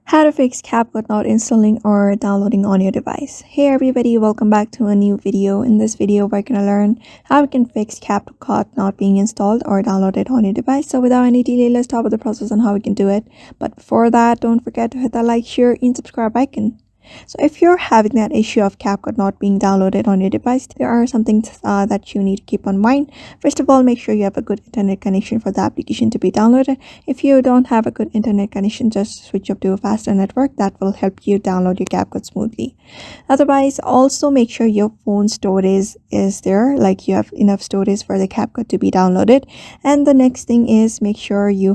How to fix Capcut not installing or downloading on your device. Hey everybody, welcome back to a new video. In this video, we're gonna learn how we can fix Capcut not being installed or downloaded on your device. So without any delay, let's start with the process on how we can do it. But before that, don't forget to hit that like, share, and subscribe icon. So if you're having that issue of Capcut not being downloaded on your device, there are some things that you need to keep in mind. First of all, make sure you have a good internet connection for the application to be downloaded. If you don't have a good internet connection, just switch up to a faster network. That will help you download your Capcut smoothly. Otherwise, also make sure your phone storage is there, like you have enough storage for the Capcut to be downloaded. And the next thing is make sure your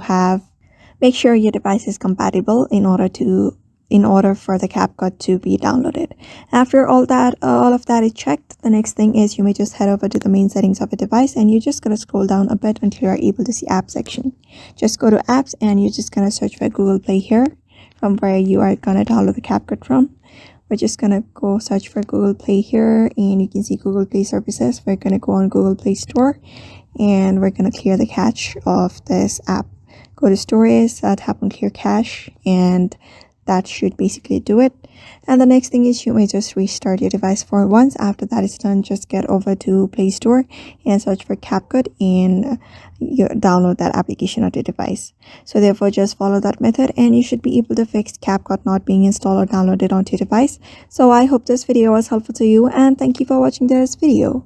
device is compatible in order for the Capcut to be downloaded. After all of that is checked, the next thing is you may just head over to the main settings of a device, and you're just gonna scroll down a bit until you're able to see app section. Just go to apps, and you're just gonna search for Google Play here, from where you are gonna download the Capcut from. We're just gonna go search for Google Play here, and you can see Google Play services. We're gonna go on Google Play Store, and we're gonna clear the cache of this app. Go to storage, tap on clear cache, and that should basically do it. And the next thing is you may just restart your device for once. After that is done, just get over to Play Store and search for Capcut, and you download that application on your device. So therefore, just follow that method and you should be able to fix Capcut not being installed or downloaded onto your device. So I hope this video was helpful to you, and thank you for watching this video.